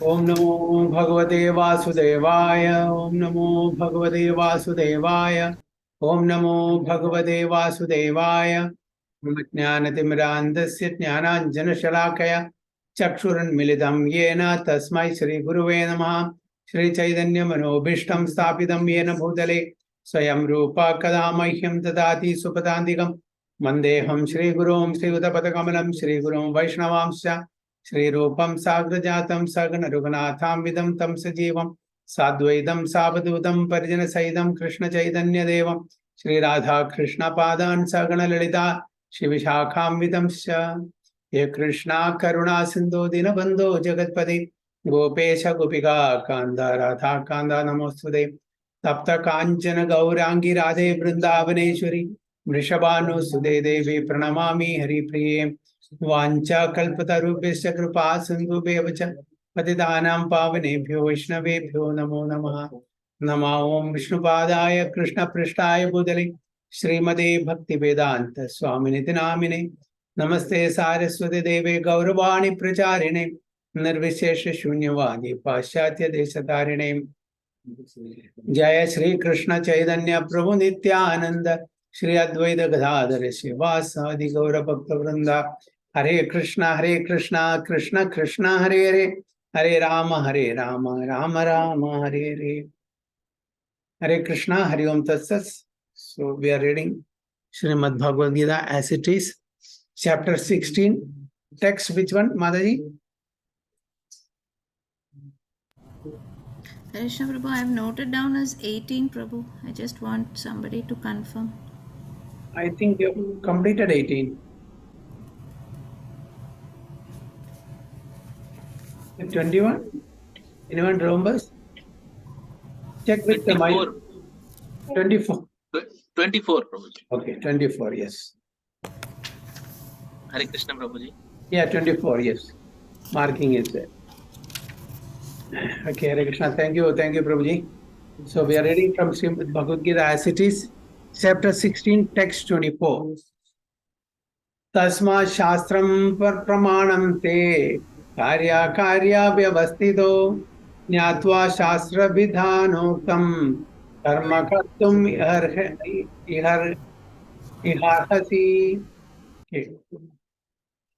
Om Namo Bhagavate Vasudevaya. Om Namo Bhagavate Vasudevaya. Om Namo Bhagavate Vasudevaya. Jnanatimrandasya Jnananjanashalakaya Chakshuranmilitam Yena Tasmai Shri Guruve Namaha. Shri Chaitanya Manobhishtam Sthapitam Yena Bhutale Swayam Rupa Kadamahyam Tadati Supadantikam Mandeham Shri Gurum Shri Udapatakamalam Shri Gurum Vaishnavamsya Shri Rupam Sagrajatam Sagana Rughunatham Vidam Tam Sajivam Sadvaidam Savadutam Parijana Saidam Krishna Chaitanya Devam Shri Radha Krishna Padan Sagana Lalita Shri Vishakham Vidamsya Ye Krishna Karuna Sindhu Dinabandhu Jagatpati Gopesha Gopika Kanda Radha Kanda Namostude Tapta Kanchana Gaurangi Radhe Vrindavaneshwari Vrishabhanu Sude Devi Pranamami Hari Priye Vancha Kalpatarubhesya Kripa Sindhubhyevacha Patitanam Pavanebhyo Vaishnavebhyo Namo Namaha Nama Om Vishnupadaya Krishna Prishtaya Bhutale Srimade Bhakti Vedanta Swaminiti Namine Namaste Saraswati Deve Gauravani Pracharine Nirvishesha Shunyavadi Paschatya Deshatarine Jaya Shri Krishna Chaitanya Prabhu Nityananda Shri Advaita Gadadhara Srivasadi Gaura Bhakta Vrinda Hare Krishna Krishna Krishna Hare Hare Hare Rama Rama Rama Hare Hare Hare Krishna Hari Om Tatsat. So we are reading Srimad Bhagavad Gita as it is, chapter 16. Text which one, Mataji? Krishna Prabhu, I have noted down as 18, Prabhu. I just want somebody to confirm. I think you have completed 18. 21? Anyone remembers? Check with 24. The mic. 24. 24, Prabhuji. Okay, 24, yes. Hare Krishna, Prabhuji. Yeah, 24, yes. Marking is there. Okay, Hare Krishna. Thank you, Prabhuji. So we are reading from Srimad Bhagavad Gita as it is, chapter 16, text 24. Tasma Shastram par pramanam te karya vyavastito Nyatva Shastra Vidhanokam Karma Kartum Iharhasi. Okay.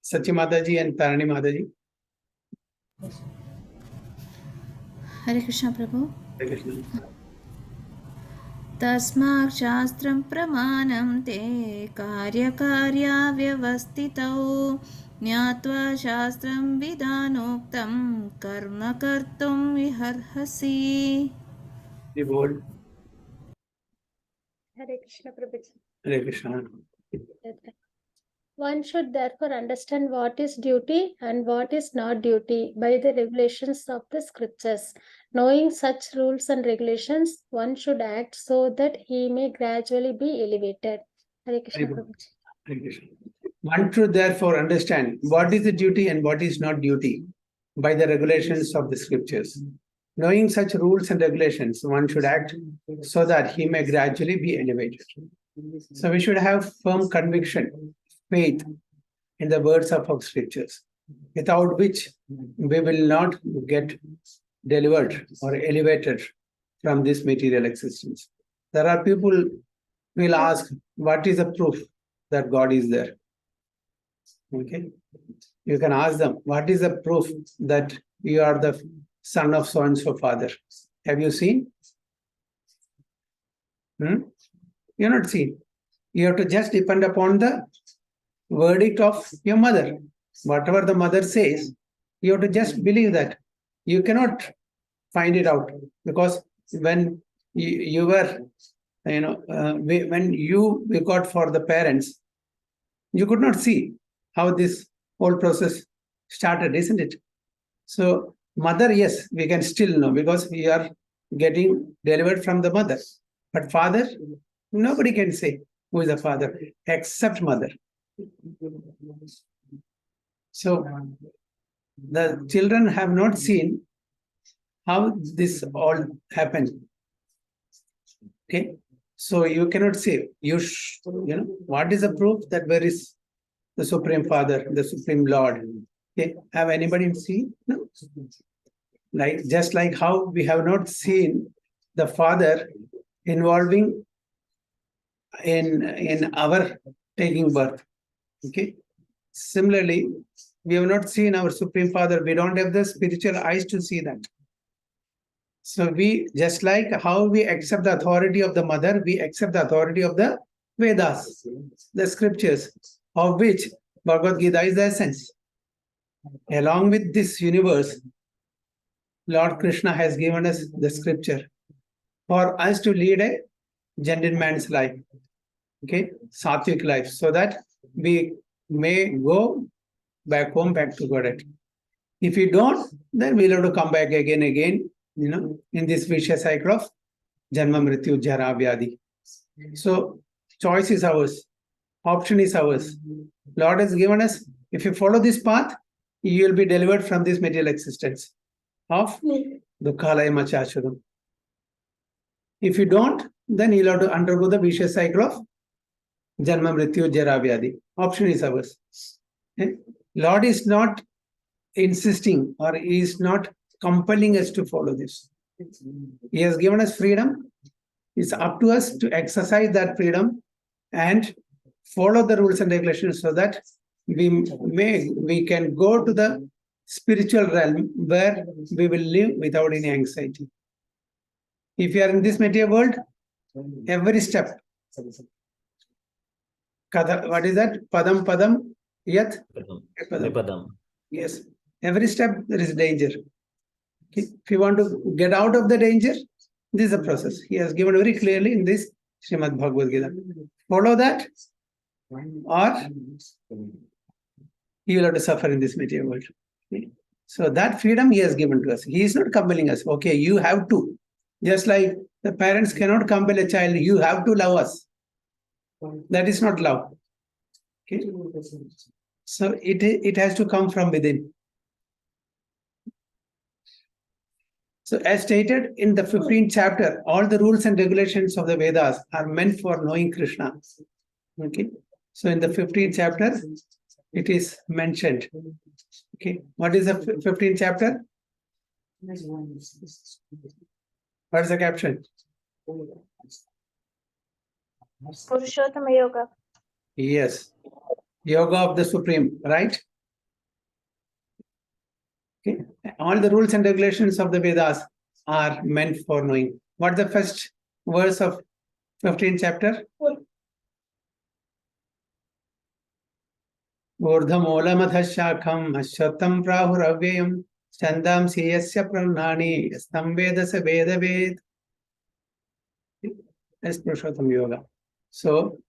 Sachi Mataji and Tarani Mataji. Hare Krishna Prabhu. Hare Krishna. Tasmak Shastram Pramanam Te Karya Vyavastitau Nyatva Shastram Vidhanoktam Karma Kartum Viharhasi. Behold. Hare Krishna Prabhuji. Hare Krishna. One should therefore understand what is duty and what is not duty by the regulations of the scriptures. Knowing such rules and regulations, one should act so that he may gradually be elevated. Hare Krishna Prabhuji. Hare Krishna. One should therefore understand what is the duty and what is not duty by the regulations of the scriptures. Knowing such rules and regulations, one should act so that he may gradually be elevated. So we should have firm conviction, faith in the words of our scriptures, without which we will not get delivered or elevated from this material existence. There are people who will ask, what is the proof that God is there? Okay, you can ask them, what is the proof that you are the son of so and so father? Have you seen? You're not seen. You have to just depend upon the verdict of your mother. Whatever the mother says, you have to just believe that. You cannot find it out, because when you were, when you got for the parents, you could not see how this whole process started, isn't it? So mother, yes, we can still know because we are getting delivered from the mother. But father, nobody can say who is the father except mother. So the children have not seen how this all happened. Okay, so you cannot say, what is the proof that where is the Supreme Father, the Supreme Lord? Okay, have anybody seen? No. Like just like how we have not seen the father involving in our taking birth. Okay. Similarly, we have not seen our Supreme Father. We don't have the spiritual eyes to see that. So we, just like how we accept the authority of the mother, we accept the authority of the Vedas, the scriptures, of which Bhagavad Gita is the essence. Along with this universe, Lord Krishna has given us the scripture for us to lead a gentleman's life, okay, sattvic life, so that we may go back home, back to Godhead. If we don't, then we'll have to come back again, in this vicious cycle of Janma, Mrityu, Jara, Vyadi. So, choice is ours, option is ours. Lord has given us, if you follow this path, you will be delivered from this material existence of Dukkhalaya Machashudam. If you don't, then you'll have to undergo the vicious cycle of Janma, Mrityu, Jara, Vyadi. Option is ours. Okay? Lord is not insisting or is not compelling us to follow this. He has given us freedom. It's up to us to exercise that freedom and follow the rules and regulations so that we can go to the spiritual realm where we will live without any anxiety. If you are in this material world, every step, what is that? Padam, yat? Vipadam. Yes. Every step there is danger. Okay. If you want to get out of the danger, this is a process. He has given very clearly in this Srimad Bhagavad Gita. Follow that, or you will have to suffer in this material world. Okay. So that freedom he has given to us. He is not compelling us. Okay, you have to. Just like the parents cannot compel a child, you have to love us. That is not love. Okay. So it has to come from within. So as stated in the 15th chapter, all the rules and regulations of the Vedas are meant for knowing Krishna. Okay. So in the 15th chapter, it is mentioned. Okay. What is the 15th chapter? What is the caption? Purushottama Yoga. Yes. Yoga of the Supreme, right? Okay. All the rules and regulations of the Vedas are meant for knowing. What the first verse of 15th chapter? Urdham olamadha shakham ashwatam prahuravyayam chandam siyasya pranani yastam vedasa vedaved. That's Purushottam Yoga. So,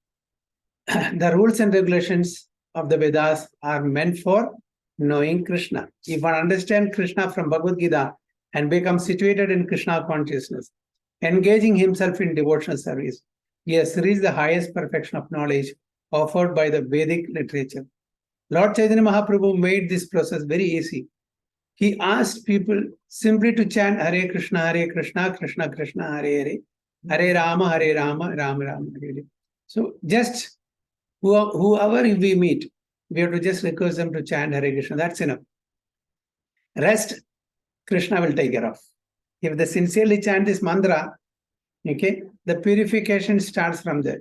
the rules and regulations of the Vedas are meant for knowing Krishna. If one understands Krishna from Bhagavad Gita and becomes situated in Krishna consciousness, engaging himself in devotional service, he has reached the highest perfection of knowledge offered by the Vedic literature. Lord Chaitanya Mahaprabhu made this process very easy. He asked people simply to chant Hare Krishna, Krishna Krishna, Hare Hare, Hare Rama, Rama Rama, Hare Hare. So just whoever we meet, we have to just request them to chant Hare Krishna. That's enough. Rest, Krishna will take care of. If they sincerely chant this mantra, okay, the purification starts from there.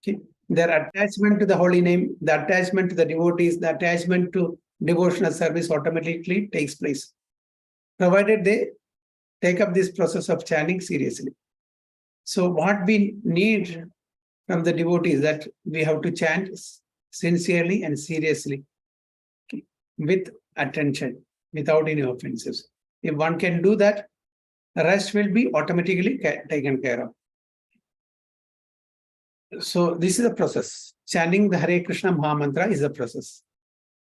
Okay. Their attachment to the holy name, the attachment to the devotees, the attachment to devotional service automatically takes place, provided they take up this process of chanting seriously. So what we need from the devotees that we have to chant sincerely and seriously, okay, with attention, without any offenses. If one can do that, the rest will be automatically taken care of. So this is the process. Chanting the Hare Krishna Maha Mantra is the process.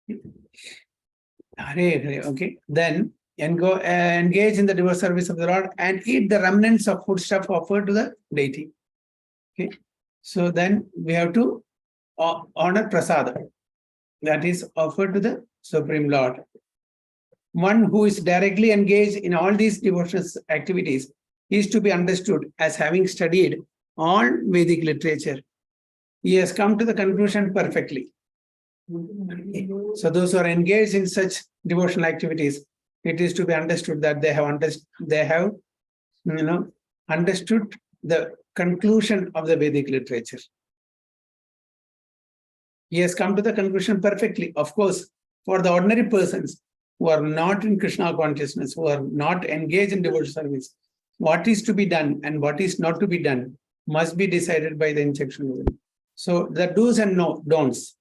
Hare Hare, okay. Then engage in the devotional service of the Lord and eat the remnants of foodstuff offered to the deity. Okay. So then we have to honor prasada, that is offered to the Supreme Lord. One who is directly engaged in all these devotional activities is to be understood as having studied all Vedic literature. He has come to the conclusion perfectly. So those who are engaged in such devotional activities it is to be understood that they have understood the conclusion of the Vedic literature. He has come to the conclusion perfectly. Of course, for the ordinary persons who are not in Krishna consciousness, who are not engaged in devotional service, what is to be done and what is not to be done must be decided by the instruction. So the do's and don'ts,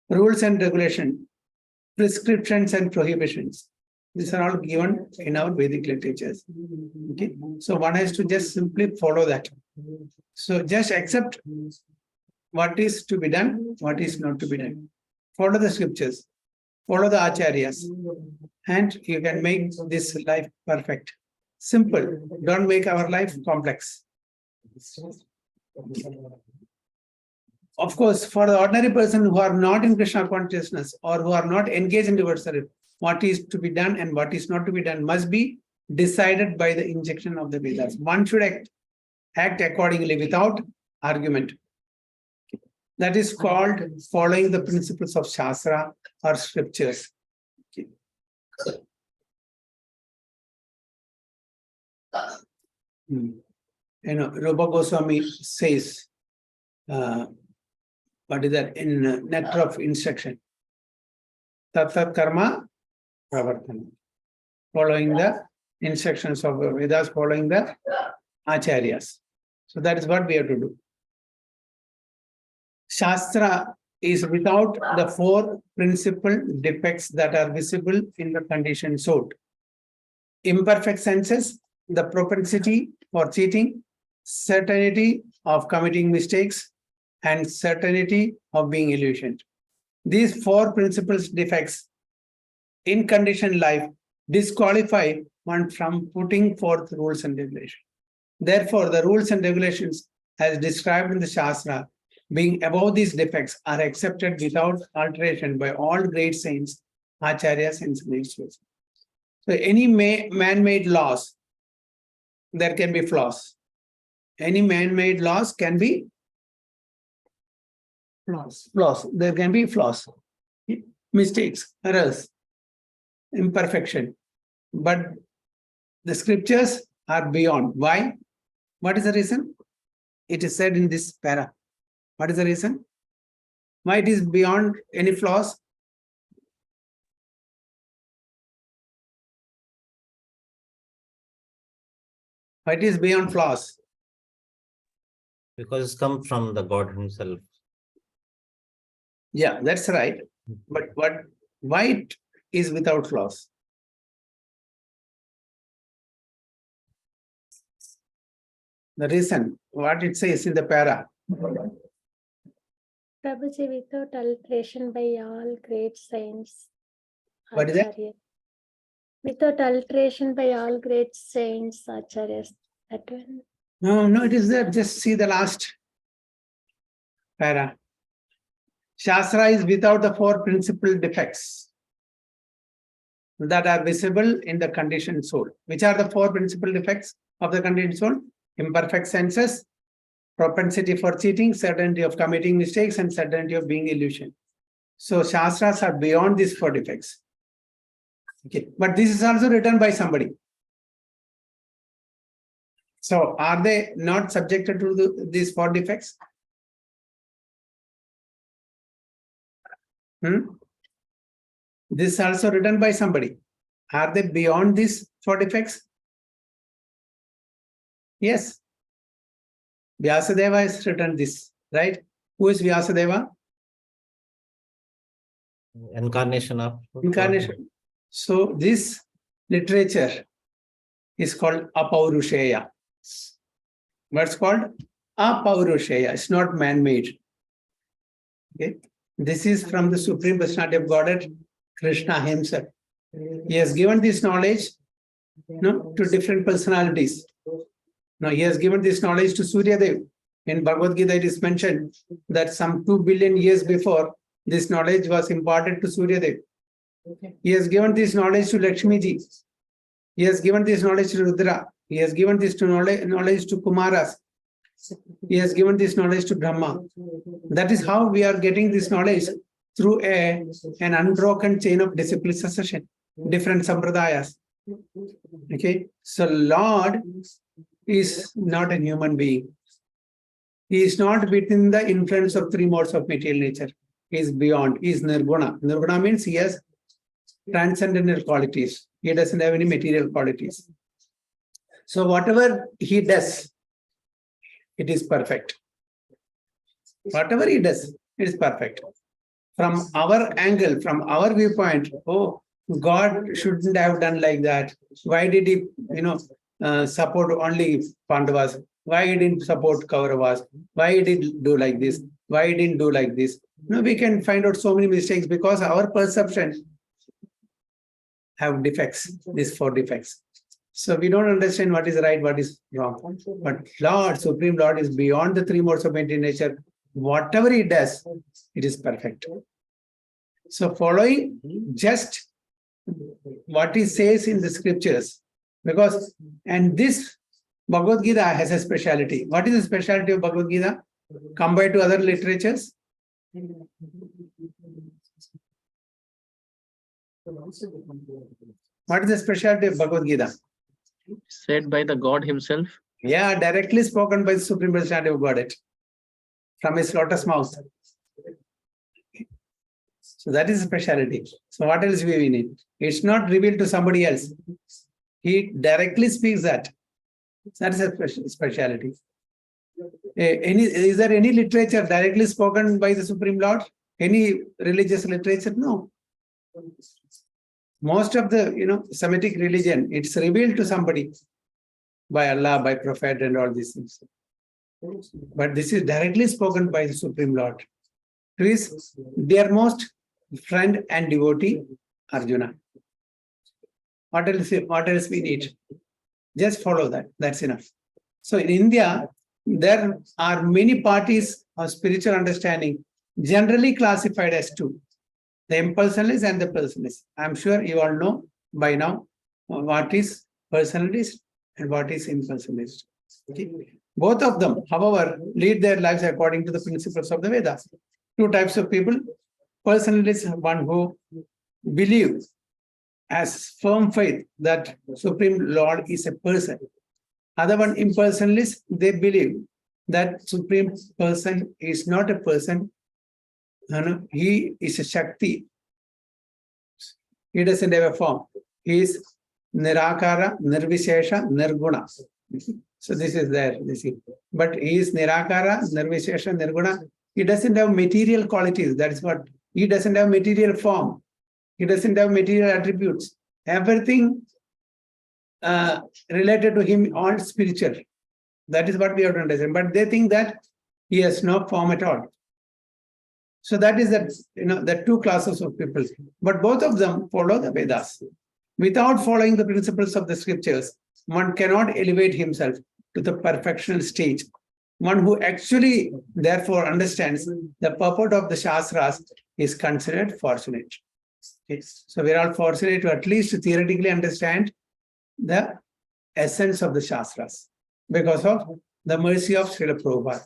rules and regulations, prescriptions and prohibitions, these are all given in our Vedic literatures. Okay, so one has to just simply follow that. So just accept what is to be done, what is not to be done. Follow the scriptures, follow the acharyas, and you can make this life perfect. Simple. Don't make our life complex. Of course, for the ordinary person who are not in Krishna consciousness or who are not engaged in devotional service, what is to be done and what is not to be done must be decided by the injection of the Vedas. One should act accordingly without argument. That is called following the principles of Shastra or scriptures. Okay. Rupa Goswami says, what is that in Nectar of Instruction? Tat karma pravartana. Following the instructions of Vedas, following the acharyas. So that is what we have to do. Shastra is without the four principal defects that are visible in the conditioned soul. Imperfect senses, the propensity for cheating, certainty of committing mistakes, and certainty of being illusioned. These four principles defects in conditioned life disqualify one from putting forth rules and regulations. Therefore, the rules and regulations as described in the Shastra, being above these defects, are accepted without alteration by all great saints, acharyas, and spirituals. So any man-made laws, there can be flaws. Any man-made laws can be flaws. There can be flaws, mistakes, errors, imperfection. But the scriptures are beyond. Why? What is the reason? It is said in this para. What is the reason? Why it is beyond any flaws? Why it is beyond flaws? Because it's come from the God himself. Yeah, that's right. But why it is without flaws? The reason, what it says in the para. Prabhuji, without alteration by all great saints. What is that? Acharyas. Without alteration by all great saints, acharyas. That one. No, it is there. Just see the last para. Shastra is without the four principal defects that are visible in the conditioned soul. Which are the four principal defects of the conditioned soul? Imperfect senses, propensity for cheating, certainty of committing mistakes, and certainty of being illusion. So Shastras are beyond these four defects. Okay, but this is also written by somebody. So are they not subjected to these four defects? This is also written by somebody. Are they beyond these four defects? Yes. Vyasadeva has written this, right? Who is Vyasadeva? Incarnation of Incarnation. So this literature is called Apaurusheya. What's called? Apaurusheya. It's not man-made. Okay. This is from the Supreme Personality of Godhead, Krishna himself. He has given this knowledge to different personalities. Now, he has given this knowledge to Surya Dev. In Bhagavad Gita, it is mentioned that some 2 billion years before, this knowledge was imparted to Surya Dev. He has given this knowledge to Lakshmi Ji. He has given this knowledge to Rudra. He has given this knowledge to Kumaras. He has given this knowledge to Brahma. That is how we are getting this knowledge through an unbroken chain of disciplic succession. different sampradayas. Okay, so Lord is not a human being. He is not within the influence of three modes of material nature. He is beyond. He is nirguna. Nirguna means he has transcendental qualities. He doesn't have any material qualities. So whatever he does, it is perfect. Whatever he does, it is perfect. From our angle, from our viewpoint, oh, God shouldn't have done like that. Why did he, support only Pandavas? Why he didn't support Kauravas? Why he did do like this? Why he didn't do like this? We can find out so many mistakes because our perception have defects, these 4 defects. So we don't understand what is right, what is wrong. But Lord, Supreme Lord is beyond the 3 modes of material nature. Whatever he does, it is perfect. So following just what he says in the scriptures, because, and this Bhagavad Gita has a speciality. What is the speciality of Bhagavad Gita compared to other literatures? What is the speciality of Bhagavad Gita? Said by the God himself. Yeah, directly spoken by the Supreme Personality of Godhead from his lotus mouth. So that is a speciality. So what else we need? It's not revealed to somebody else. He directly speaks that. That is a speciality. Is there any literature directly spoken by the Supreme Lord? Any religious literature? No. Most of the Semitic religion, it's revealed to somebody by Allah, by Prophet, and all these things. But this is directly spoken by the Supreme Lord to his dearmost friend and devotee, Arjuna. What else we need? Just follow that. That's enough. So in India, there are many parties of spiritual understanding generally classified as 2. The impersonalist and the personalist. I'm sure you all know by now what is personalist and what is impersonalist. Okay. Both of them, however, lead their lives according to the principles of the Vedas. 2 types of people. Personalist, one who believes as firm faith that Supreme Lord is a person. Other one, impersonalist, they believe that Supreme Person is not a person. He is a Shakti. He doesn't have a form. He is Nirakara, Nirvishesha, Nirguna. So this is there. But he is Nirakara, Nirvishesha, Nirguna. He doesn't have material qualities. That is what. He doesn't have material form. He doesn't have material attributes. Everything related to him, all spiritual. That is what we have to understand. But they think that he has no form at all. So that is that, the 2 classes of people. But both of them follow the Vedas. Without following the principles of the scriptures, one cannot elevate himself to the perfectional stage. One who actually, therefore, understands the purport of the Shastras is considered fortunate. Okay. So we are all fortunate to at least theoretically understand the essence of the Shastras because of the mercy of Srila Prabhupada.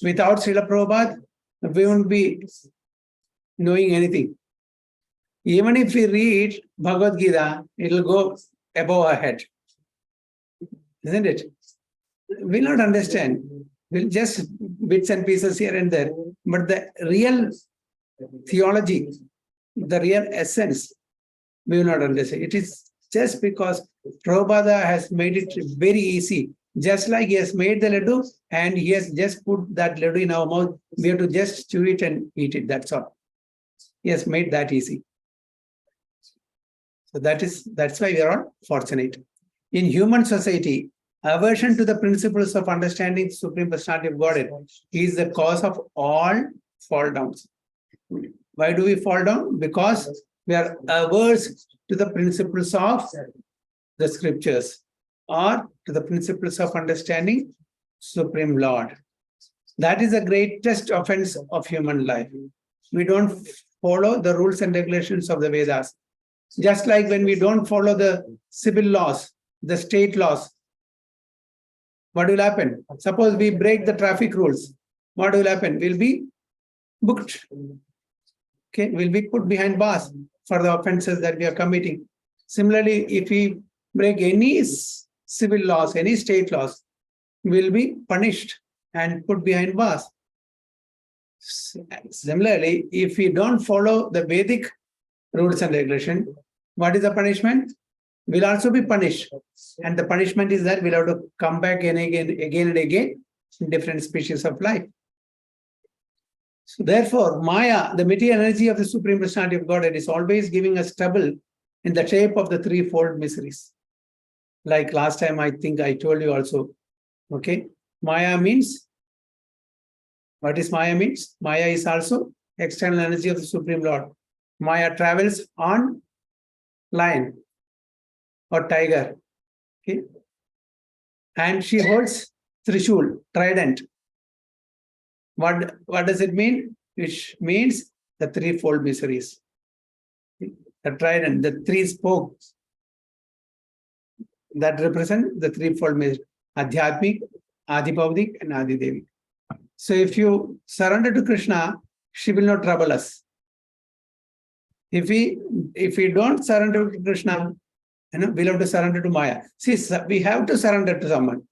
Without Srila Prabhupada, we won't be knowing anything. Even if we read Bhagavad Gita, it will go above our head. Isn't it? We'll not understand. We'll just bits and pieces here and there. But the real theology, the real essence, we will not understand. It is just because Prabhupada has made it very easy. Just like he has made the laddu and he has just put that laddu in our mouth, we have to just chew it and eat it. That's all. He has made that easy. So that's why we are all fortunate. In human society, aversion to the principles of understanding Supreme Personality of Godhead is the cause of all fall downs. Why do we fall down? Because we are averse to the principles of the scriptures or to the principles of understanding Supreme Lord. That is the greatest offense of human life. We don't follow the rules and regulations of the Vedas. Just like when we don't follow the civil laws, the state laws, what will happen? Suppose we break the traffic rules. What will happen? We'll be booked. Okay, we'll be put behind bars. for the offenses that we are committing. Similarly, if we break any civil laws, any state laws, we will be punished and put behind bars. Similarly, if we don't follow the Vedic rules and regulation, what is the punishment? We'll also be punished. And the punishment is that we'll have to come back and again and again in different species of life. So therefore, Maya, the material energy of the Supreme Personality of Godhead, is always giving us trouble in the shape of the threefold miseries. Like last time, I think I told you also. Okay, Maya means, what is Maya means? Maya is also external energy of the Supreme Lord. Maya travels on lion or tiger. Okay, and she holds Trishul, trident. What does it mean? Which means the threefold miseries. The trident, the three spokes that represent the threefold miseries: Adhyatmic, Adipavdik, and Adidevi. So if you surrender to Krishna, she will not trouble us. If we don't surrender to Krishna, we'll have to surrender to Maya. See, we have to surrender to someone.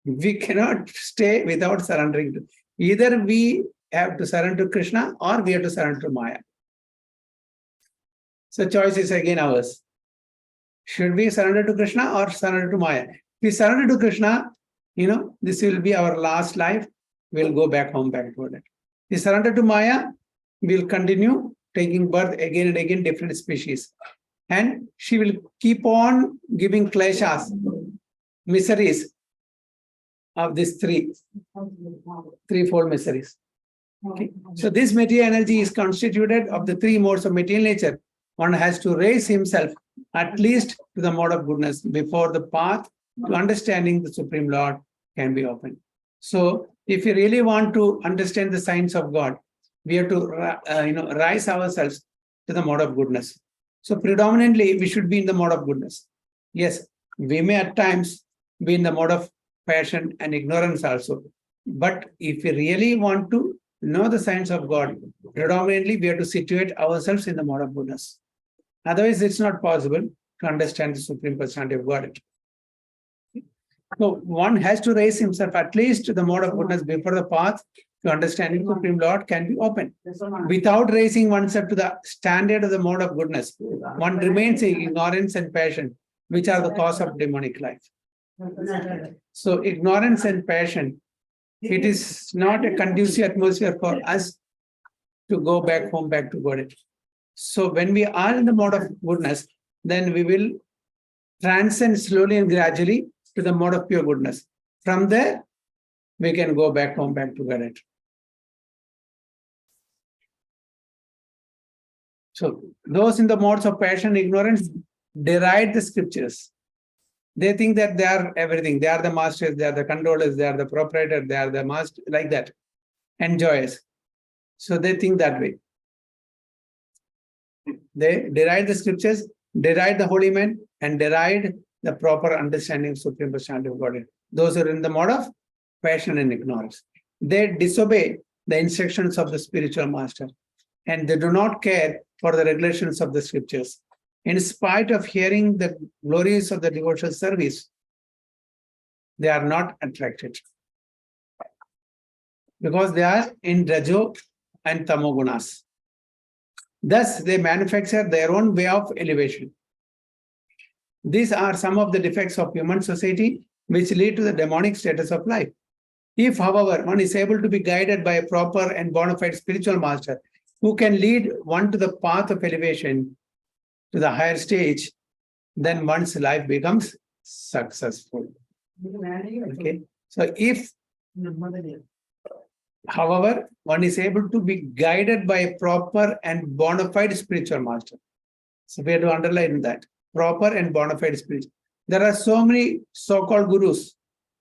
We cannot stay without surrendering to. Either we have to surrender to Krishna or we have to surrender to Maya. So choice is again ours. Should we surrender to Krishna or surrender to Maya? If we surrender to Krishna, this will be our last life. We'll go back home, back to it. If we surrender to Maya, we'll continue taking birth again and again, different species. And she will keep on giving kleshas, miseries of these threefold miseries. Okay. So this material energy is constituted of the three modes of material nature. One has to raise himself at least to the mode of goodness before the path to understanding the Supreme Lord can be opened. So if you really want to understand the science of God, we have to rise ourselves to the mode of goodness. So predominantly, we should be in the mode of goodness. Yes, we may at times be in the mode of passion and ignorance also. But if we really want to know the science of God, predominantly we have to situate ourselves in the mode of goodness. Otherwise, it's not possible to understand the Supreme Personality of God. So one has to raise himself at least to the mode of goodness before the path to understanding the Supreme Lord can be opened. Without raising oneself to the standard of the mode of goodness, one remains in ignorance and passion, which are the cause of demonic life. So ignorance and passion, it is not a conducive atmosphere for us to go back home, back to God. So when we are in the mode of goodness, then we will transcend slowly and gradually to the mode of pure goodness. From there, we can go back home, back to God. So those in the modes of passion and ignorance deride the scriptures. They think that they are everything. They are the masters, they are the controllers, they are the proprietor, they are the master, like that, enjoyers. So they think that way. They deride the scriptures, deride the holy men, and deride the proper understanding of Supreme Personality of Godhead. Those who are in the mode of passion and ignorance. They disobey the instructions of the spiritual master, and they do not care for the regulations of the scriptures. In spite of hearing the glories of the devotional service, they are not attracted because they are in Rajo and Tamogunas. Thus, they manufacture their own way of elevation. These are some of the defects of human society which lead to the demonic status of life. If, however, one is able to be guided by a proper and bona fide spiritual master who can lead one to the path of elevation to the higher stage, then one's life becomes successful. Okay. So if, however, one is able to be guided by a proper and bona fide spiritual master. So we have to underline that. Proper and bona fide spiritual. There are so many so-called gurus,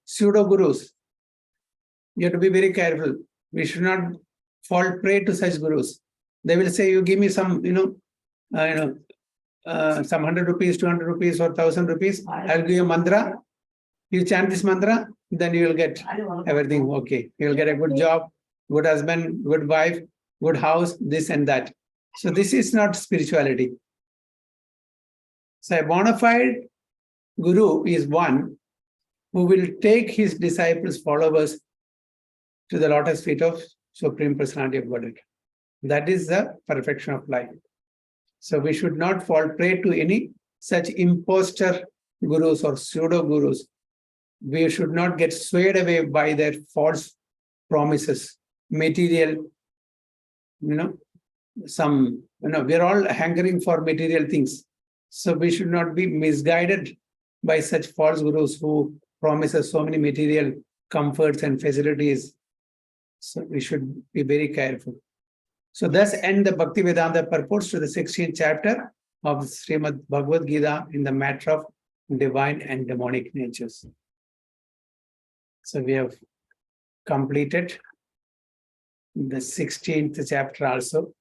pseudo-gurus. You have to be very careful. We should not fall prey to such gurus. They will say, you give me some, some 100 rupees, 200 rupees, or 1,000 rupees. I'll give you a mantra. You chant this mantra, then you will get everything okay. You will get a good job, good husband, good wife, good house, this and that. So this is not spirituality. So a bona fide guru is one who will take his disciples, followers to the lotus feet of Supreme Personality of Godhead. That is the perfection of life. So we should not fall prey to any such imposter gurus or pseudo gurus. We should not get swayed away by their false promises, material, we're all hankering for material things. So we should not be misguided by such false gurus who promise us so many material comforts and facilities. So we should be very careful. So thus end the Bhakti Vedanta purports to the 16th chapter of Srimad Bhagavad Gita in the matter of divine and demonic natures. So we have completed the 16th chapter also.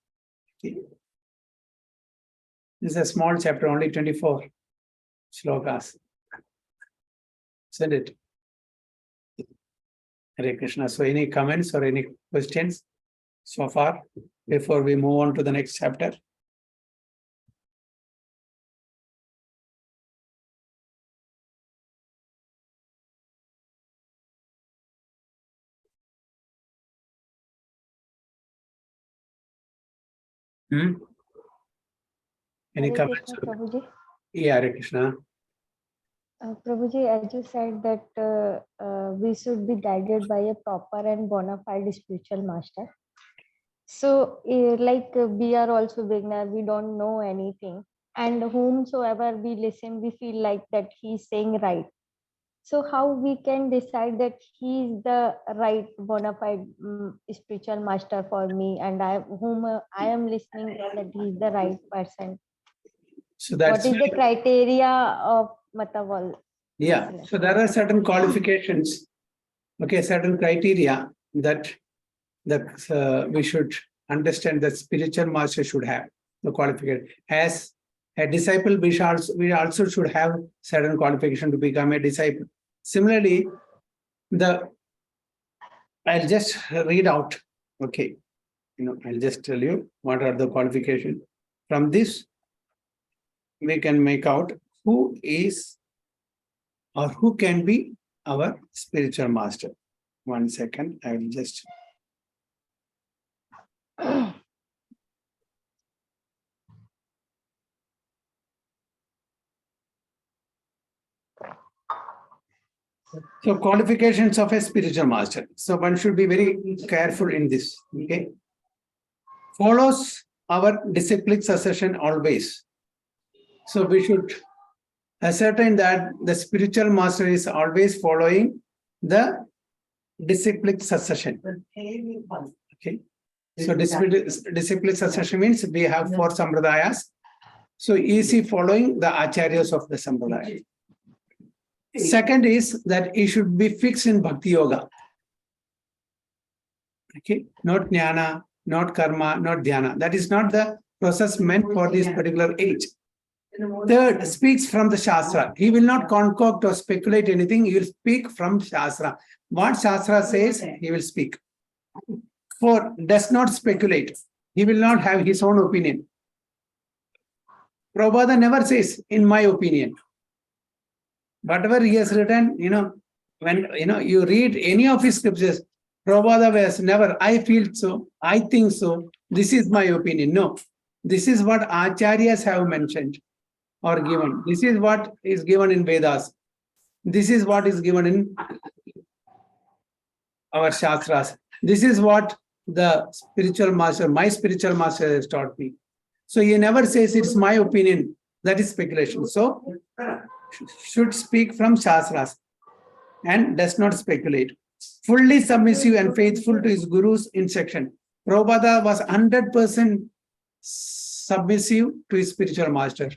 Okay. This is a small chapter, only 24 shlokas. Isn't it? Hare Krishna. So any comments or any questions so far before we move on to the next chapter? Any Hare comments? Krishna, Prabhuji. Yeah, Hare Krishna. Prabhuji, as you said that we should be guided by a proper and bona fide spiritual master. So, we are also beginner, we don't know anything, and whomsoever we listen, we feel like that he's saying right. So, how we can decide that he is the right bona fide spiritual master for me, and I am listening that he is the right person? So that's What is the criteria of Matawal? yeah. So there are certain qualifications, okay, certain criteria that we should understand that spiritual master should have the qualification. As a disciple, we also should have certain qualification to become a disciple. Similarly, I'll just read out. Okay, I'll just tell you what are the qualifications. From this, we can make out who is or who can be our spiritual master. 1 second, I will just. So qualifications of a spiritual master. So one should be very careful in this. Okay. Follows our disciplic succession always. So we should ascertain that the spiritual master is always following the disciplic succession. Okay. So disciplic succession means we have 4 sampradayas. So is he following the acharyas of the sampradaya? Second is that he should be fixed in bhakti yoga. Okay, not jnana, not karma, not dhyana. That is not the process meant for this particular age. Third, speaks from the Shastra. He will not concoct or speculate anything. He will speak from Shastra. What Shastra says, he will speak. 4, does not speculate. He will not have his own opinion. Prabhupada never says, in my opinion. Whatever he has written, when you read any of his scriptures, Prabhupada was never, I feel so, I think so, this is my opinion. No, this is what acharyas have mentioned or given. This is what is given in Vedas. This is what is given in our Shastras. This is what the spiritual master, my spiritual master has taught me. So he never says it's my opinion. That is speculation. So should speak from Shastras and does not speculate. Fully submissive and faithful to his guru's instruction. Prabhupada was 100% submissive to his spiritual master.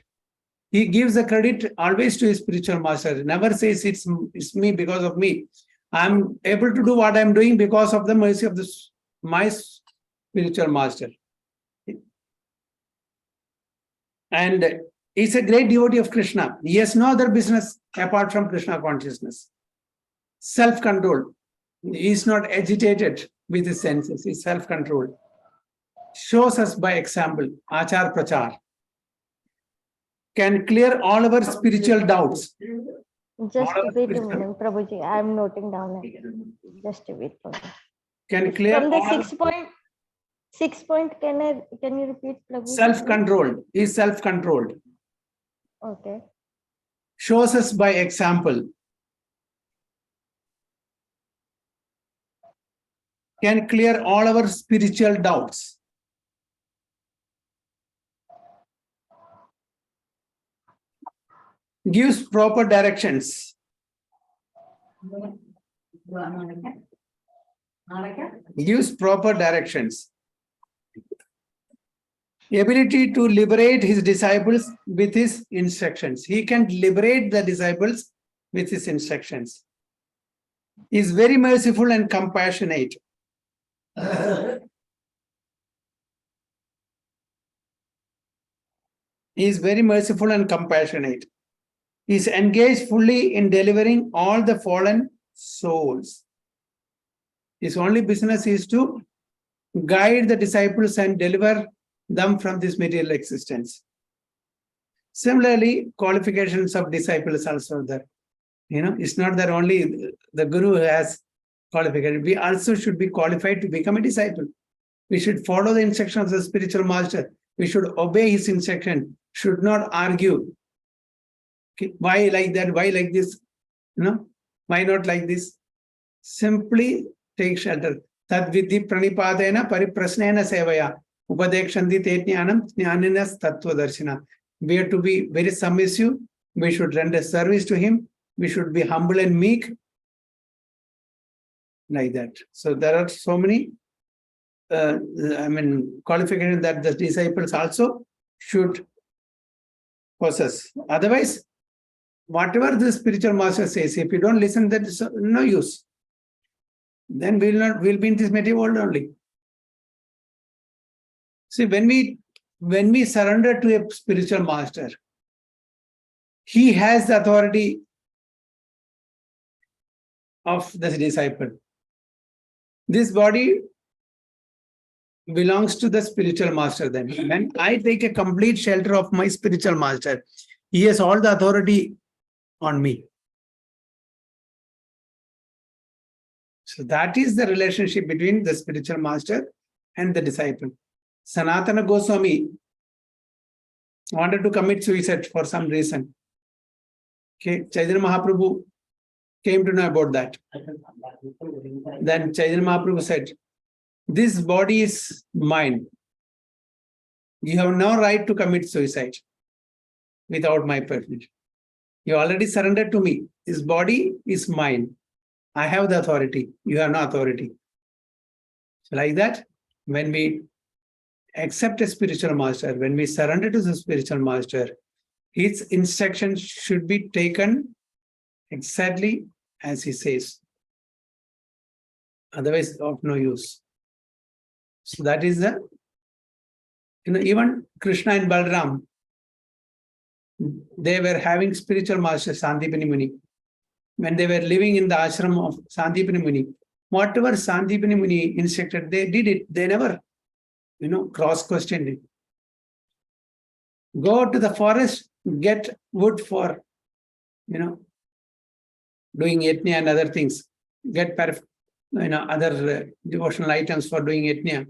He gives the credit always to his spiritual master. Never says it's me because of me. I'm able to do what I'm doing because of the mercy of my spiritual master. And he's a great devotee of Krishna. He has no other business apart from Krishna consciousness. Self-control. He is not agitated with his senses. He's self-controlled. shows us by example, Achar Prachar, can clear all our spiritual doubts. Just All our wait a spiritual- minute, Prabhuji. I am noting down it. Just wait for me. Can clear From the all 6 point, can you repeat, Prabhuji? self-controlled, is self-controlled. Okay. Shows us by example. Can clear all our spiritual doubts. Gives proper directions. Gives proper directions. Ability to liberate his disciples with his instructions. He can liberate the disciples with his instructions. He is very merciful and compassionate. He is very merciful and compassionate. He is engaged fully in delivering all the fallen souls. His only business is to guide the disciples and deliver them from this material existence. Similarly, qualifications of disciples also there. It's not that only the Guru has qualification. We also should be qualified to become a disciple. We should follow the instructions of the spiritual master. We should obey his instruction, should not argue. Okay, why like that? Why like this? Why not like this? Simply take shelter. Tad vidhi pranipadena pariprasnena sevaya. Upadekshanti te jnanam jnaninas tattva darshina. We have to be very submissive. We should render service to him. We should be humble and meek. Like that. So there are so many qualifications that the disciples also should possess. Otherwise, whatever the spiritual master says, if you don't listen, that is no use. Then we'll be in this material world only. See, when we surrender to a spiritual master, he has the authority of the disciple. This body belongs to the spiritual master then. When I take a complete shelter of my spiritual master, he has all the authority on me. So that is the relationship between the spiritual master and the disciple. Sanatana Goswami wanted to commit suicide for some reason. Okay, Chaitanya Mahaprabhu came to know about that. Then Chaitanya Mahaprabhu said, this body is mine. You have no right to commit suicide without my permission. You already surrendered to me. This body is mine. I have the authority. You have no authority. So like that, when we accept a spiritual master, when we surrender to the spiritual master, his instructions should be taken exactly as he says. Otherwise, of no use. So that is the, even Krishna and Balram, they were having spiritual master Sandipani Muni. When they were living in the ashram of Sandipani Muni, whatever Sandipani Muni instructed, they did it. They never, cross-questioned it. Go to the forest, get wood for, doing yajna and other things. Get other devotional items for doing yajna.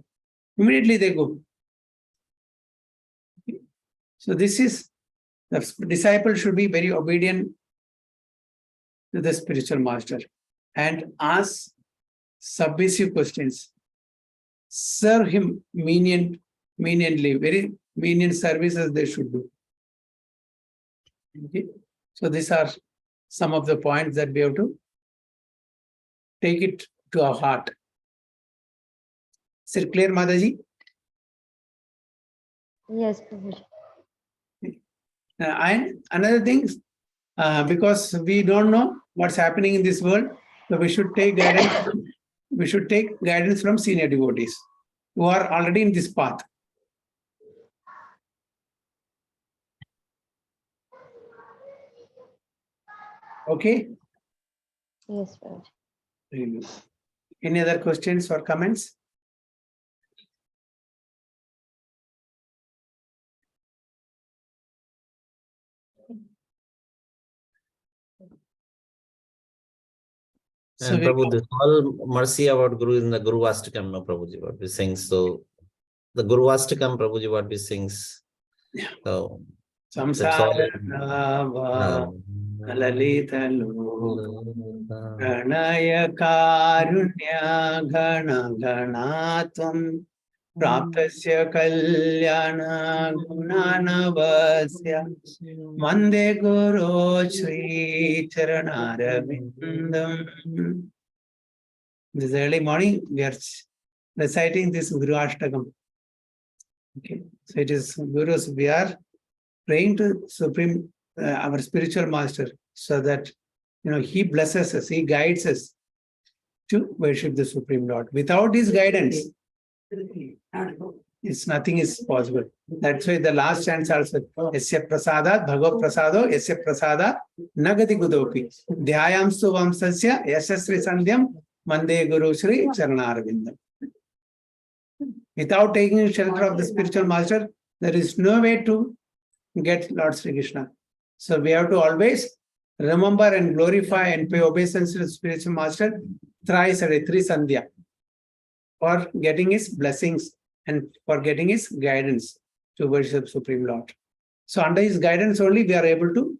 Immediately they go. So this is, the disciple should be very obedient to the spiritual master and ask submissive questions. Serve him leniently, very lenient services they should do. Okay. So these are some of the points that we have to take it to our heart. Is it clear, Mataji? Yes, Prabhuji. And another thing, because we don't know what's happening in this world, so we should take guidance. We should take guidance from senior devotees who are already in this path. Okay. Yes, Prabhuji. Very good. Any other questions or comments? So And Prabhu, this whole mercy about Guru in the Guru Astakam, no Prabhuji, what we sing. So the Guru Astakam, Prabhuji, what we sings. Yeah. So Samsara Lalitalu Ganaya Karunya Gana Ganatvam Praptasya Kalyana Gunanavasya Mande Guru Shri Charanarabindam. This early morning we are reciting this Guru Ashtakam. Okay, so it is Gurus, we are praying to Supreme, our spiritual master, so that he blesses us, he guides us to worship the Supreme Lord. Without his guidance, nothing is possible. That's why the last chant also, Yasya Prasada, Bhagavad Prasado, Yasya Prasada, Nagati Gudopi, Dhyayam Stu Vamsasya, Yasasri Sandhyam, Mande Guru Shri Charanarvindam. Without taking shelter of the spiritual master, there is no way to get Lord Sri Krishna. So we have to always remember and glorify and pay obeisance to the spiritual master thrice a day, 3 Sandhya, for getting his blessings and for getting his guidance to worship Supreme Lord. So under his guidance only we are able to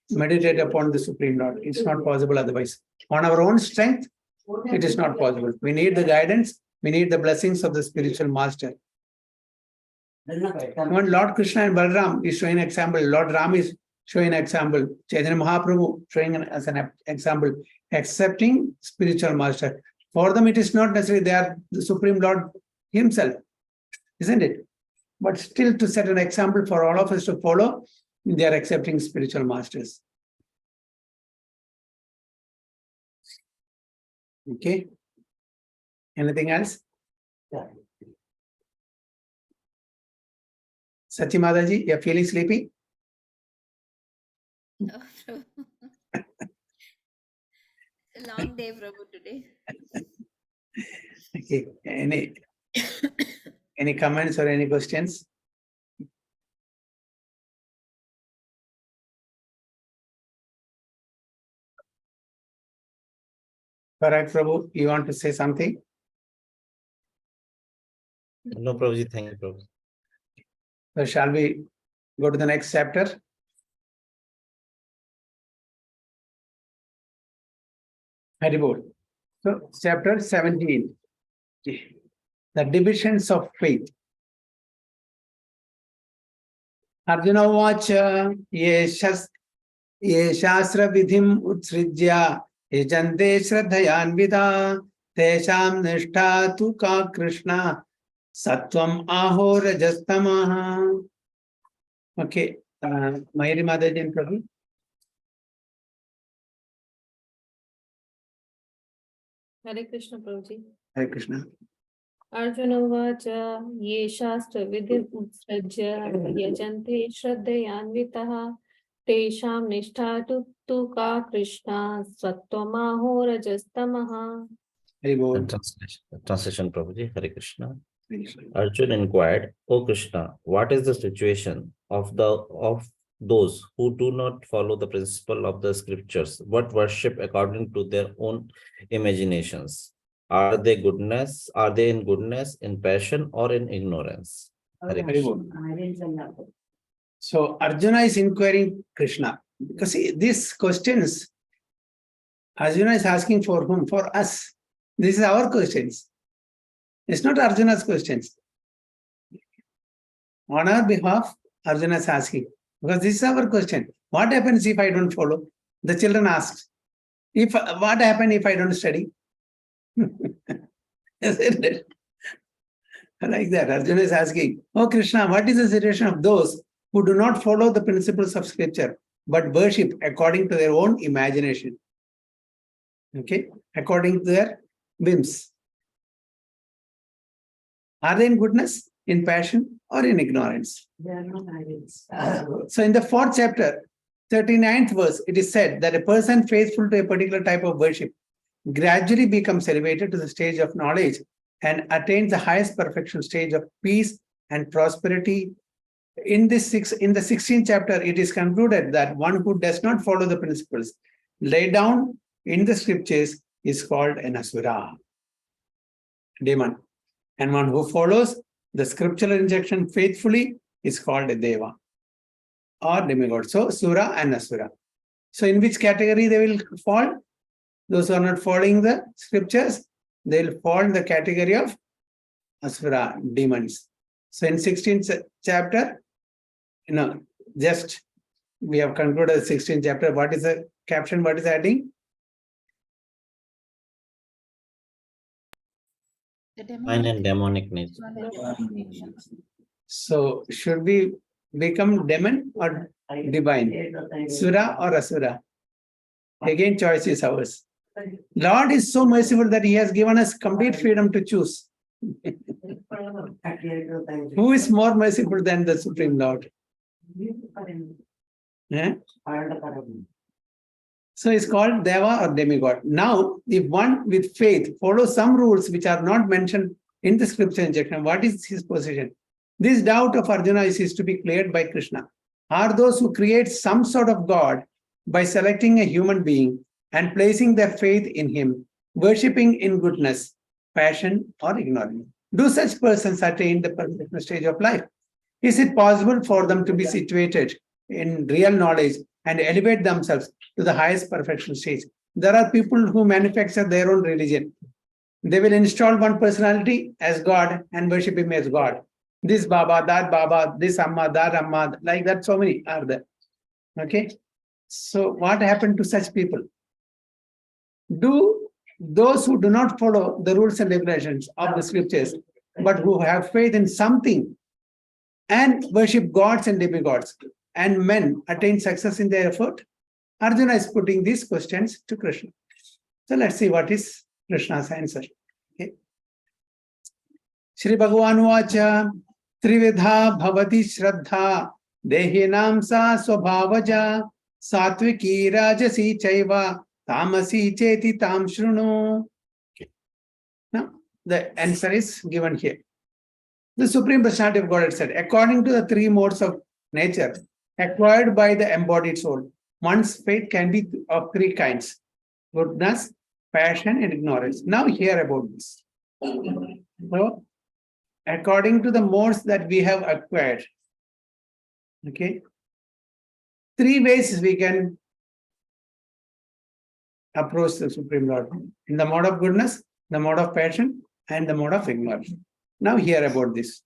meditate upon the Supreme Lord. It's not possible otherwise. On our own strength, it is not possible. We need the guidance, we need the blessings of the spiritual master. When Lord Krishna and Balaram is showing an example, Lord Ram is showing an example, Chaitanya Mahaprabhu showing as an example, accepting spiritual master. For them, it is not necessarily they are the Supreme Lord himself, isn't it? But still to set an example for all of us to follow, they are accepting spiritual masters. Okay. Anything else? Sachi Mataji, you're feeling sleepy? No, Prabhu. It's a long day, Prabhu, today. Okay. Any comments or any questions? Correct, Prabhu. You want to say something? no Prabhuji, thank you, Prabhu. So shall we go to the next chapter? Haribol. So chapter 17. The divisions of faith. Arjuna Vacha Ye Shastra Vidhim Utsrijya Yajante Shraddhayanvida Tesham Nishtha Tu Ka Krishna Sattvam Aho Rajastamaha. Okay, Mayuri Mataji and Prabhu. Hare Krishna Prabhuji. Hare Krishna. Arjuna Vacha Ye Shastra Vidhim Utsrajya Yajante Shraddhayanvitaha Tesham Nishtha Tu Ka Krishna Sattwamaho Rajastamaha. Haribol. Translation, Prabhuji, Hare Krishna. Arjuna inquired, O Krishna, what is the situation of those who do not follow the principle of the scriptures, but worship according to their own imaginations? Are they in goodness, in passion, or in ignorance? Hare Krishna. So Arjuna is inquiring Krishna. Because see, these questions, Arjuna is asking for whom? For us. This is our questions. It's not Arjuna's questions. On our behalf, Arjuna is asking. Because this is our question. What happens if I don't follow? The children asked. What happens if I don't study? Isn't it? Like that, Arjuna is asking, oh Krishna, what is the situation of those who do not follow the principles of scripture, but worship according to their own imagination? Okay, according to their whims. Are they in goodness, in passion, or in ignorance? They are not ignorance. So in the 4th chapter, 39th verse, it is said that a person faithful to a particular type of worship gradually becomes elevated to the stage of knowledge and attains the highest perfection stage of peace and prosperity in the 16th chapter, it is concluded that one who does not follow the principles laid down in the scriptures is called an asura, demon. And one who follows the scriptural injunction faithfully is called a deva or demigod. So sura and asura. So in which category they will fall? Those who are not following the scriptures, they will fall in the category of asura, demons. So in 16th chapter, just we have concluded the 16th chapter. What is the caption? What is adding? The Divine and demonic nature. So should we become demon or divine? Sura or asura? Again, choice is ours. Lord is so merciful that he has given us complete freedom to choose. Who is more merciful than the Supreme Lord? Yeah? So it's called Deva or demigod. Now, if one with faith follows some rules which are not mentioned in the scripture injection, what is his position? This doubt of Arjuna is to be cleared by Krishna. Are those who create some sort of God by selecting a human being and placing their faith in him, worshipping in goodness, passion, or ignorance? Do such persons attain the perfect stage of life? Is it possible for them to be situated in real knowledge and elevate themselves to the highest perfection stage? There are people who manufacture their own religion. They will install one personality as God and worship him as God. This Baba, this Amma, that Amma, like that, so many are there. Okay. So what happened to such people? Do those who do not follow the rules and regulations of the scriptures, but who have faith in something and worship gods and demigods, and men attain success in their effort? Arjuna is putting these questions to Krishna. So let's see what is Krishna's answer. Okay. Shri Bhagavan Vacha Trividha Bhavati Shraddha Dehinam Sa Swabhavaja Satviki Rajasi Chaiva Tamasi Cheti Tam Shrunu. Now, the answer is given here. The Supreme Personality of Godhead said, according to the three modes of nature acquired by the embodied soul, one's faith can be of three kinds: goodness, passion, and ignorance. Now hear about this. So, according to the modes that we have acquired, okay, three ways we can approach the Supreme Lord: in the mode of goodness, the mode of passion, and the mode of ignorance. Now hear about this.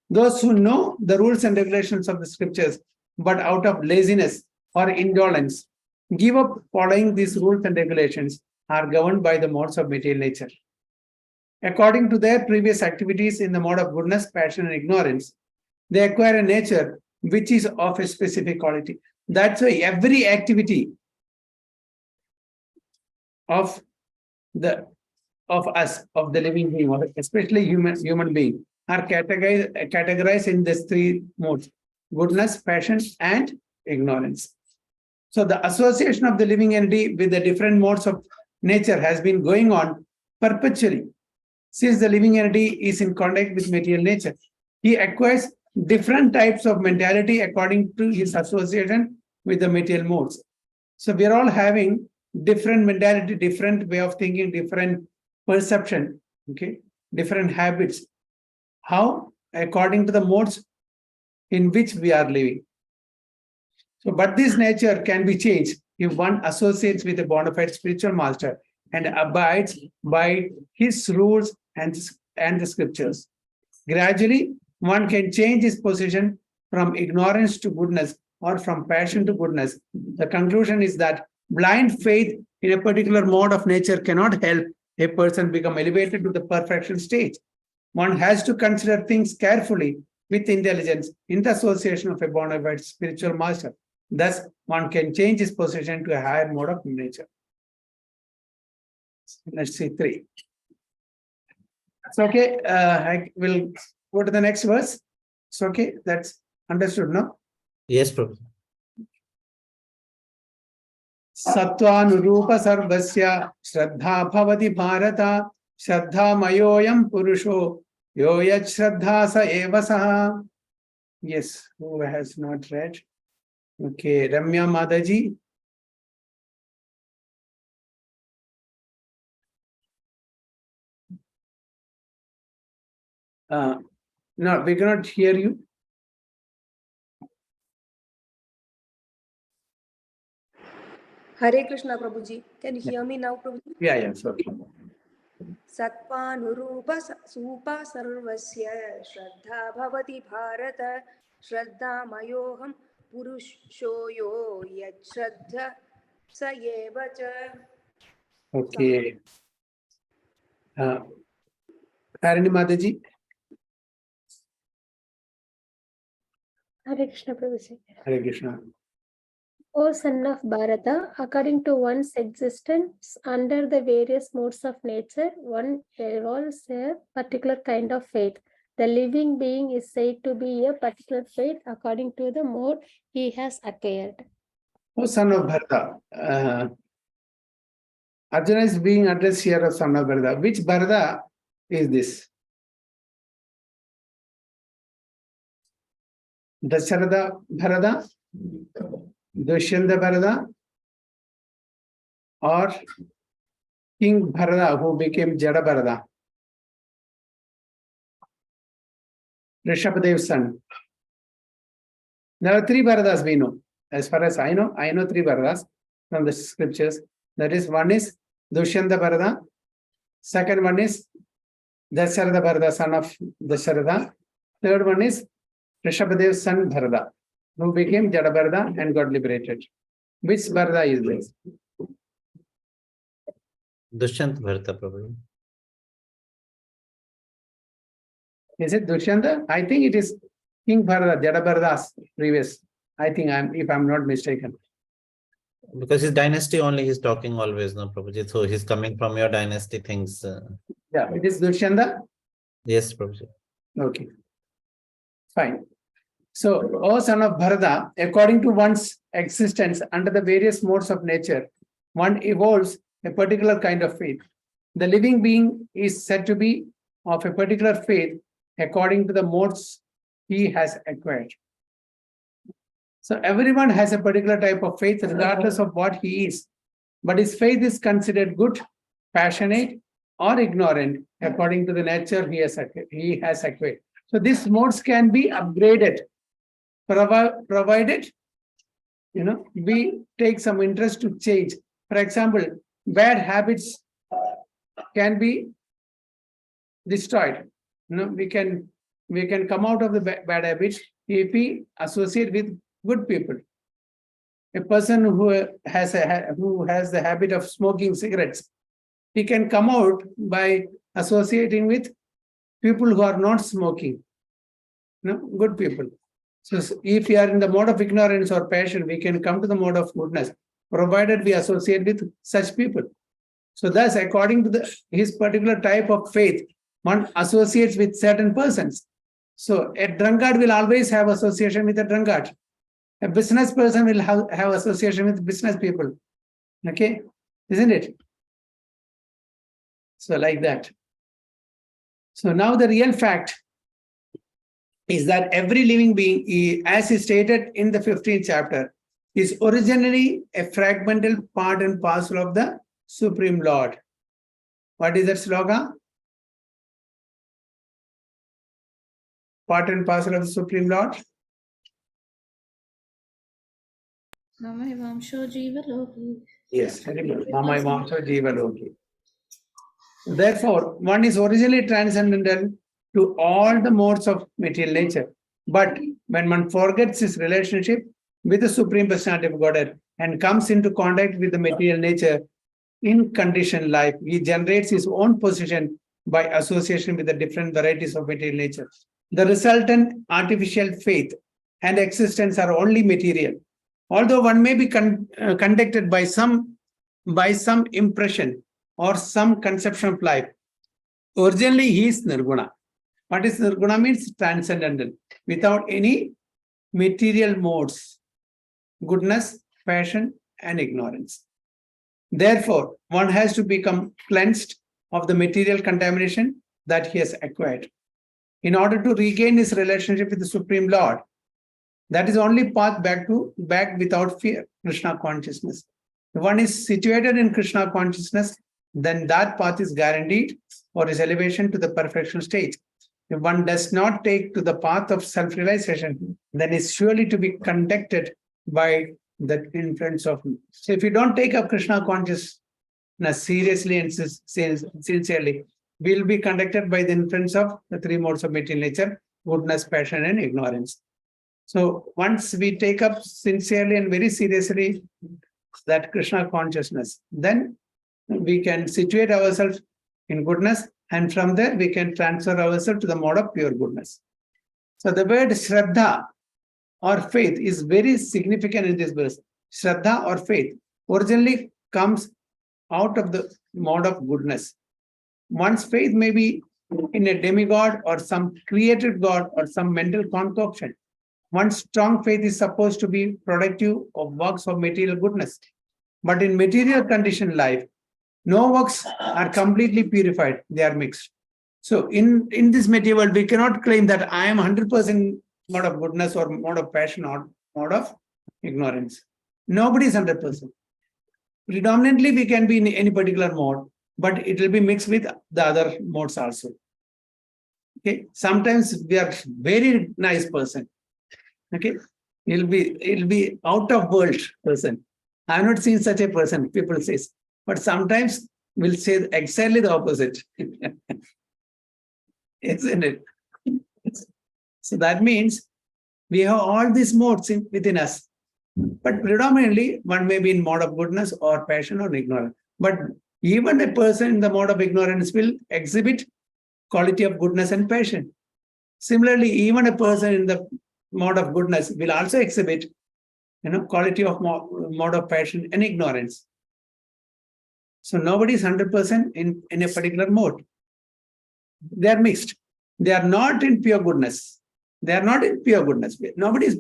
Those who know the rules and regulations of the scriptures, but out of laziness or indolence, give up following these rules and regulations, are governed by the modes of material nature. According to their previous activities in the mode of goodness, passion, and ignorance, they acquire a nature which is of a specific quality. That's why every activity of us, of the living being, or especially human being, are categorized in these three modes: goodness, passion, and ignorance. So the association of the living entity with the different modes of nature has been going on perpetually since the living entity is in contact with material nature. He acquires different types of mentality according to his association with the material modes. So we are all having different mentality, different way of thinking, different perception, okay, different habits. How? According to the modes in which we are living. So, but this nature can be changed if one associates with a bona fide spiritual master and abides by his rules and the scriptures. Gradually, one can change his position from ignorance to goodness or from passion to goodness. The conclusion is that blind faith in a particular mode of nature cannot help a person become elevated to the perfection stage. One has to consider things carefully with intelligence in the association of a bona fide spiritual master. Thus, one can change his position to a higher mode of nature. Let's see 3. It's okay. I will go to the next verse. It's okay. That's understood, no? Yes, Prabhu. Sattvanurupa sarvasya shraddha bhavati bharata shraddha mayoyam purusho yoyat shraddha sa eva saha. Yes, who has not read? Okay, Ramya Madaji. No, we cannot hear you. Hare Krishna Prabhuji. Can you hear me now, Prabhuji? Yeah, yeah, so okay. Sattvanurupa supa sarvasya Shraddha bhavati bharata Shraddha mayoham purushoyo Yat Shraddha sa eva cha. Okay. Tarini Mataji. Hare Krishna Prabhuji. Hare Krishna. O son of Bharata, according to one's existence under the various modes of nature, one evolves a particular kind of faith. The living being is said to be a particular faith according to the mode he has acquired. Oh, son of Bharata. Arjuna is being addressed here as son of Bharata. Which Bharata is this? Dasharatha Bharata, Dushyanta Bharata, or King Bharata, who became Jada Bharata? Rishabhadev's son. There are three Bharatas we know. As far as I know three Bharatas from the scriptures. That is, one is Dushyanta Bharata, second one is Dasharatha Bharata, son of Dasharatha, third one is Rishabhadev's son Bharata, who became Jada Bharata and got liberated. Which Bharata is this? Dushyant Bharata, Prabhu. Is it Dushyanta? I think it is King Bharata, Jada Bharata's previous. I think if I'm not mistaken. Because his dynasty only he's talking always, no, Prabhuji. So he's coming from your dynasty things. Yeah, it is Dushyanta. Yes, Prabhuji. Okay, fine. So, O son of Bharata, according to one's existence under the various modes of nature, one evolves a particular kind of faith. The living being is said to be of a particular faith according to the modes he has acquired. So everyone has a particular type of faith regardless of what he is. But his faith is considered good, passionate, or ignorant according to the nature he has acquired. So these modes can be upgraded, provided we take some interest to change. For example, bad habits can be destroyed. We can come out of the bad habits if we associate with good people. A person who has the habit of smoking cigarettes, he can come out by associating with people who are not smoking. Good people. So if we are in the mode of ignorance or passion, we can come to the mode of goodness, provided we associate with such people. So thus, according to his particular type of faith, one associates with certain persons. So a drunkard will always have association with a drunkard. A business person will have association with business people. Okay, isn't it? So like that. So now the real fact is that every living being, as is stated in the 15th chapter, is originally a fragmental part and parcel of the Supreme Lord. What is that slogan? Part and parcel of the Supreme Lord? Mamai Vamsho Jiva Loki. Yes, Mamai Vamsho Jiva Loki. Therefore, one is originally transcendental to all the modes of material nature. But when one forgets his relationship with the Supreme Personality of Godhead and comes into contact with the material nature in conditioned life, he generates his own position by association with the different varieties of material nature. The resultant artificial faith and existence are only material. Although one may be conducted by some impression or some conception of life, originally he is Nirguna. What is Nirguna means? Transcendental, without any material modes, goodness, passion, and ignorance. Therefore, one has to become cleansed of the material contamination that he has acquired. In order to regain his relationship with the Supreme Lord, That is only path back without fear, Krishna consciousness. If one is situated in Krishna consciousness, then that path is guaranteed for his elevation to the perfection stage. If one does not take to the path of self-realization, then it's surely to be conducted by the influence of me. So if you don't take up Krishna consciousness seriously and sincerely, we'll be conducted by the influence of the three modes of material nature: goodness, passion, and ignorance. So once we take up sincerely and very seriously that Krishna consciousness, then we can situate ourselves in goodness, and from there we can transfer ourselves to the mode of pure goodness. So the word Shraddha or faith is very significant in this verse. Shraddha or faith originally comes out of the mode of goodness. One's faith may be in a demigod or some created god or some mental concoction. One's strong faith is supposed to be productive of works of material goodness. But in material conditioned life, no works are completely purified, they are mixed. So in this material world, we cannot claim that I am 100% mode of goodness or mode of passion or mode of ignorance. Nobody is 100%. Predominantly, we can be in any particular mode, but it will be mixed with the other modes also. Okay, sometimes we are very nice person. Okay, it'll be out of world person. I have not seen such a person, people say, but sometimes we'll say exactly the opposite. Isn't it? So that means we have all these modes within us. But predominantly, one may be in mode of goodness or passion or ignorance. But even a person in the mode of ignorance will exhibit quality of goodness and passion. Similarly, even a person in the mode of goodness will also exhibit, quality of mode of passion and ignorance. So nobody is 100% in a particular mode. They are mixed. They are not in pure goodness. They are not in pure goodness. Nobody is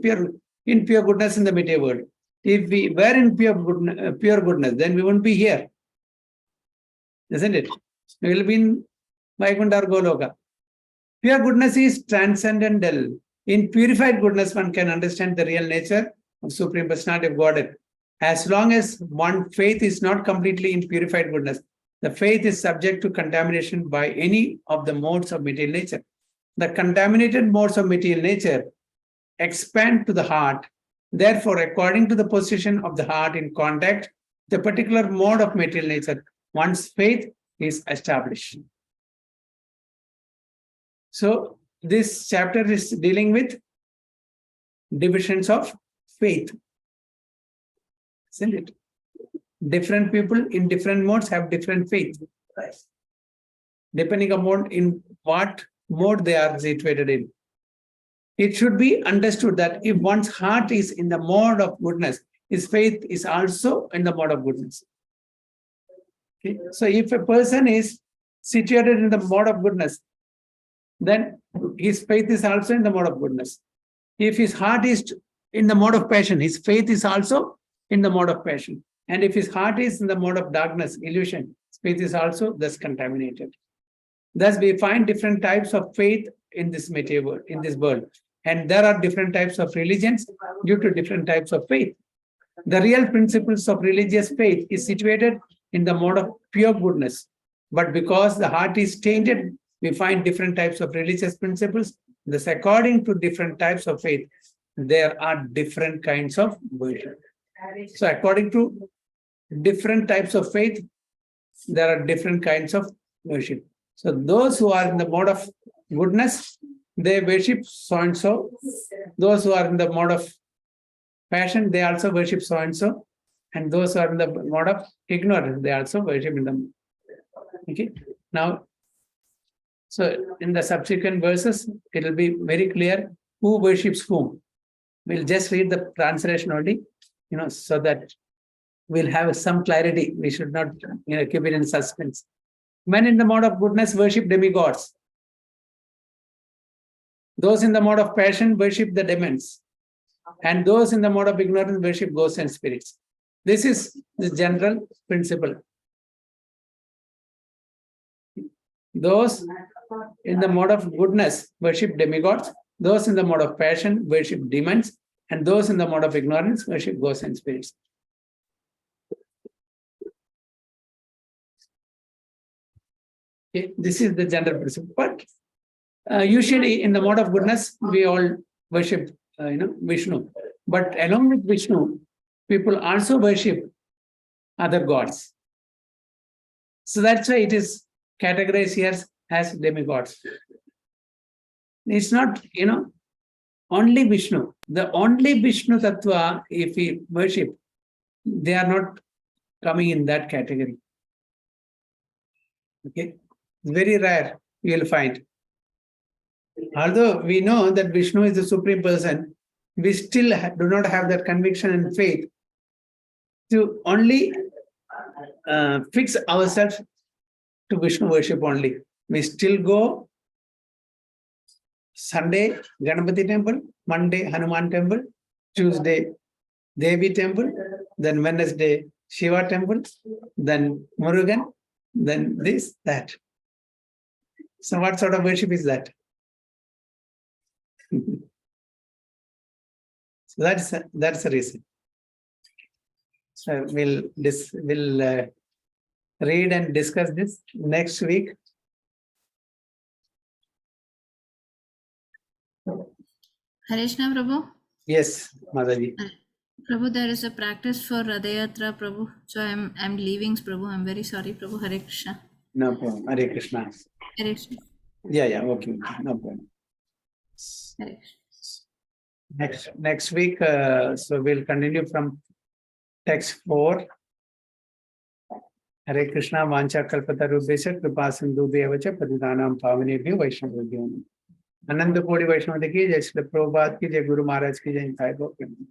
in pure goodness in the material world. If we were in pure goodness, then we wouldn't be here. Isn't it? We will be in Vaikuntha or Goloka. Pure goodness is transcendental. In purified goodness, one can understand the real nature of Supreme Personality of Godhead. As long as one faith is not completely in purified goodness, the faith is subject to contamination by any of the modes of material nature. The contaminated modes of material nature expand to the heart. Therefore, according to the position of the heart in contact, the particular mode of material nature, one's faith is established. So, this chapter is dealing with divisions of faith. Isn't it? Different people in different modes have different faith. Depending upon in what mode they are situated in. It should be understood that if one's heart is in the mode of goodness, his faith is also in the mode of goodness. Okay? So if a person is situated in the mode of goodness, then his faith is also in the mode of goodness. If his heart is in the mode of passion, his faith is also in the mode of passion. And if his heart is in the mode of darkness, illusion, his faith is also thus contaminated. Thus, we find different types of faith in this material world, in this world. And there are different types of religions due to different types of faith. The real principles of religious faith is situated in the mode of pure goodness. But because the heart is tainted, we find different types of religious principles. Thus, according to different types of faith, there are different kinds of worship. So, according to different types of faith, there are different kinds of worship. So, those who are in the mode of goodness, they worship so and so. Those who are in the mode of passion, they also worship so and so. And those who are in the mode of ignorance, they also worship in them. Okay. Now, so in the subsequent verses, it will be very clear who worships whom. We'll just read the translation only, so that we'll have some clarity. We should not, keep it in suspense. Men in the mode of goodness worship demigods. Those in the mode of passion worship the demons. And those in the mode of ignorance worship ghosts and spirits. This is the general principle. Those in the mode of goodness worship demigods. Those in the mode of passion worship demons. And those in the mode of ignorance worship ghosts and spirits. Okay, this is the general principle. But usually in the mode of goodness, we all worship, Vishnu. But along with Vishnu, people also worship other gods. So that's why it is categorized here as demigods. It's not, only Vishnu. The only Vishnu Tattva, if we worship, they are not coming in that category. Okay, very rare you will find. Although we know that Vishnu is the supreme person, we still do not have that conviction and faith to only fix ourselves to Vishnu worship only. We still go Sunday, Ganapati temple, Monday, Hanuman temple, Tuesday, Devi temple, then Wednesday, Shiva temple, then Murugan, then this, that. So what sort of worship is that? So that's the reason. So we'll read and discuss this next week. Hare Krishna, Prabhu. Yes, Madaji. Prabhu, there is a practice for Radhayatra, Prabhu. So I'm leaving, Prabhu. I'm very sorry, Prabhu. Hare Krishna. No problem. Hare Krishna. Hare Krishna. Yeah, okay. No problem. Hare Krishna. Next week, so we'll continue from text 4. Hare Krishna, Vancha Kalpatarubhesha, Kripa Sindhubhya Vacha, Patitanam Pavanebhyo, Vaishnavabhyo. Ananda Kodi Vaishnava ki jai, Srila Prabhupada ki jai, Guru Maharaj ki jai, Jai Govinda.